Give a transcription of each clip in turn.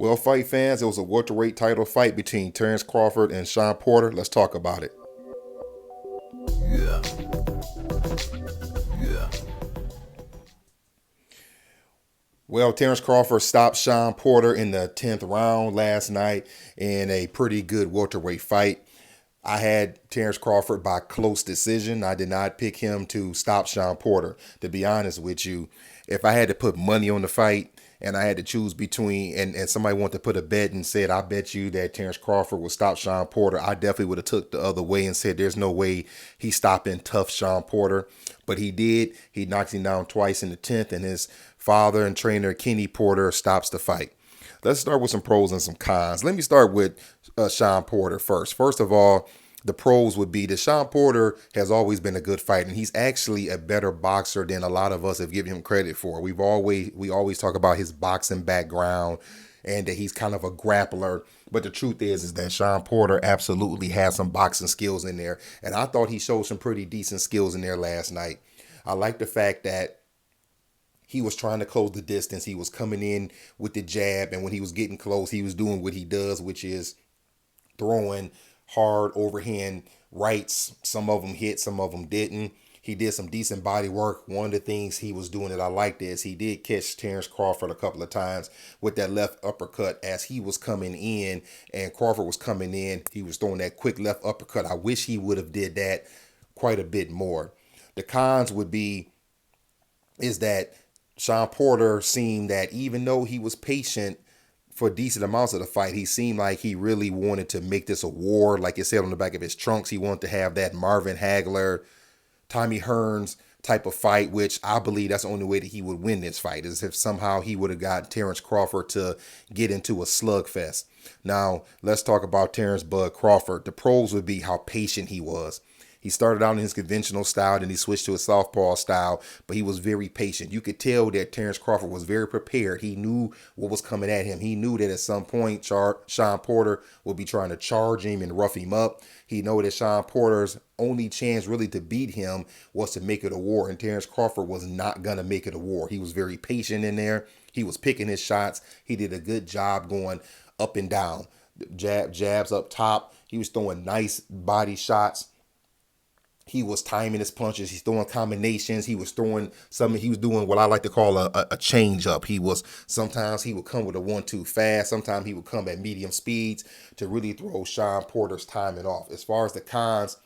Well, fight fans, it was a welterweight title fight between Terence Crawford and Shawn Porter. Let's talk about it. Yeah, yeah. Well, Terence Crawford stopped Shawn Porter in the 10th round last night in a pretty good welterweight fight. I had Terence Crawford by close decision. I did not pick him to stop Shawn Porter. To be honest with you, if I had to put money on the fight and I had to choose between, and somebody wanted to put a bet and said, I bet you that Terence Crawford will stop Shawn Porter, I definitely would have took the other way and said, there's no way he's stopping tough Shawn Porter. But he did. He knocks him down twice in the 10th, and his father and trainer, Kenny Porter, stops the fight. Let's start with some pros and some cons. Let me start with Shawn Porter first. First of all, the pros would be that Shawn Porter has always been a good fighter, and he's actually a better boxer than a lot of us have given him credit for. We always talk about his boxing background and that he's kind of a grappler. But the truth is that Shawn Porter absolutely has some boxing skills in there, and I thought he showed some pretty decent skills in there last night. I like the fact that he was trying to close the distance. He was coming in with the jab, and when he was getting close, he was doing what he does, which is throwing hard overhand rights. Some of them hit, some of them didn't. He did some decent body work. One of the things he was doing that I liked is he did catch Terence Crawford a couple of times with that left uppercut as he was coming in and Crawford was coming in. He was throwing that quick left uppercut. I wish he would have did that quite a bit more. The cons would be is that Shawn Porter seemed that even though he was patient for decent amounts of the fight, he seemed like he really wanted to make this a war. Like it said on the back of his trunks, he wanted to have that Marvin Hagler, Tommy Hearns type of fight, which I believe that's the only way that he would win this fight, is if somehow he would have got Terence Crawford to get into a slugfest. Now, let's talk about Terence Bud Crawford. The pros would be how patient he was. He started out in his conventional style, then he switched to a southpaw style, but he was very patient. You could tell that Terence Crawford was very prepared. He knew what was coming at him. He knew that at some point Shawn Porter would be trying to charge him and rough him up. He knew that Shawn Porter's only chance really to beat him was to make it a war, and Terence Crawford was not going to make it a war. He was very patient in there. He was picking his shots. He did a good job going up and down. Jabs up top. He was throwing nice body shots. He was timing his punches. He's throwing combinations. He was throwing something. He was doing what I like to call a change up. Sometimes he would come with a 1-2 fast. Sometimes he would come at medium speeds to really throw Shawn Porter's timing off. As far as the cons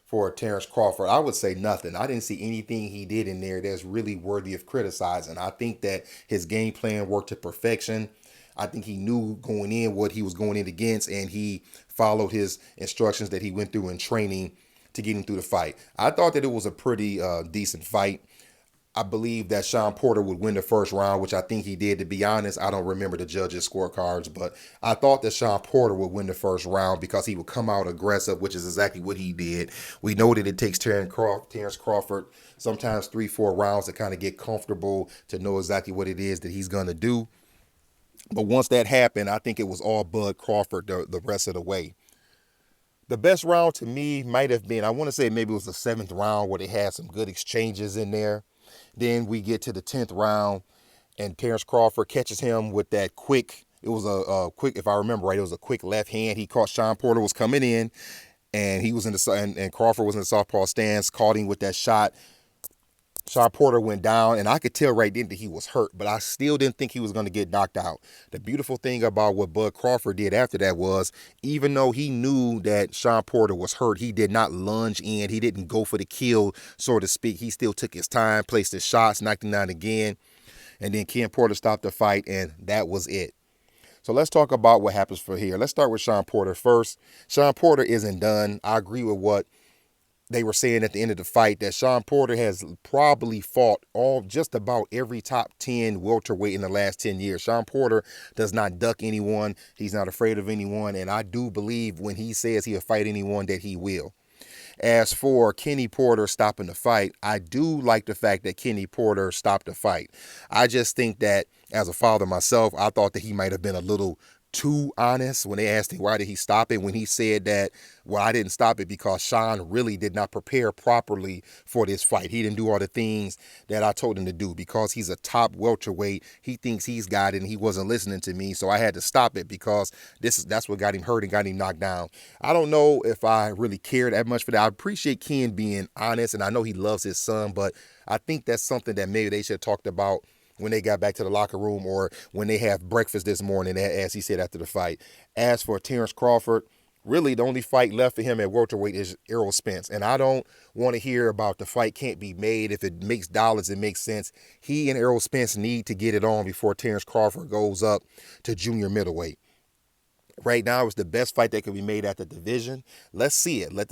for Terence Crawford, I would say nothing. I didn't see anything he did in there that's really worthy of criticizing. I think that his game plan worked to perfection. I think he knew going in what he was going in against, and he followed his instructions that he went through in training to get him through the fight. I thought that it was a pretty decent fight. I believe that Shawn Porter would win the first round, which I think he did. To be honest, I don't remember the judges' scorecards, but I thought that Shawn Porter would win the first round because he would come out aggressive, which is exactly what he did. We know that it takes Terence Crawford sometimes 3-4 rounds to kind of get comfortable, to know exactly what it is that he's going to do. But once that happened, I think it was all Bud Crawford the rest of the way. The best round to me might have been, I want to say maybe it was the 7th round where they had some good exchanges in there. Then we get to the 10th round and Terence Crawford catches him with that quick, it was a quick, if I remember right, it was a quick left hand. He caught Shawn Porter was coming in and he was in the, and Crawford was in the southpaw stance, caught him with that shot. Shawn Porter went down, and I could tell right then that he was hurt, but I still didn't think he was going to get knocked out. The beautiful thing about what Bud Crawford did after that was, even though he knew that Shawn Porter was hurt, he did not lunge in. He didn't go for the kill, so to speak. He still took his time, placed his shots, knocked him down again, and then Ken Porter stopped the fight, and that was it. So let's talk about what happens from here. Let's start with Shawn Porter first. Shawn Porter isn't done. I agree with what they were saying at the end of the fight, that Shawn Porter has probably fought just about every top 10 welterweight in the last 10 years. Shawn Porter does not duck anyone. He's not afraid of anyone. And I do believe when he says he'll fight anyone that he will. As for Kenny Porter stopping the fight, I do like the fact that Kenny Porter stopped the fight. I just think that as a father myself, I thought that he might have been a little too honest when they asked him why did he stop it, when he said that, well, I didn't stop it because Shawn really did not prepare properly for this fight. He didn't do all the things that I told him to do because he's a top welterweight. He thinks he's got it and he wasn't listening to me, so I had to stop it because that's what got him hurt and got him knocked down. I don't know if I really care that much for that. I appreciate Ken being honest, and I know he loves his son, but I think that's something that maybe they should have talked about when they got back to the locker room or when they have breakfast this morning, as he said after the fight. As for Terence Crawford, really the only fight left for him at welterweight is Errol Spence. And I don't want to hear about the fight can't be made. If it makes dollars, it makes sense. He and Errol Spence need to get it on before Terence Crawford goes up to junior middleweight. Right now, it's the best fight that can be made at the division. Let's see it. Let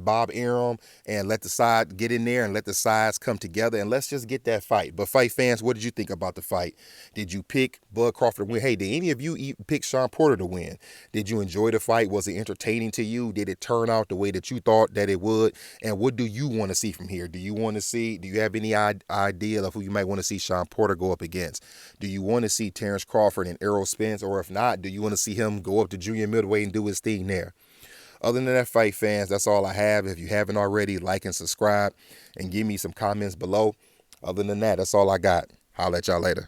Bob Arum and let the side get in there and let the sides come together and let's just get that fight. But fight fans, what did you think about the fight? Did you pick Bud Crawford to win? Hey, did any of you pick Shawn Porter to win? Did you enjoy the fight? Was it entertaining to you? Did it turn out the way that you thought that it would? And what do you want to see from here? Do you have any idea of who you might want to see Shawn Porter go up against? Do you want to see Terence Crawford and Errol Spence? Or if not, do you want to see him go up to junior middleweight and do his thing there? Other than that, fight fans, that's all I have. If you haven't already, like and subscribe and give me some comments below. Other than that, that's all I got. Holla at y'all later.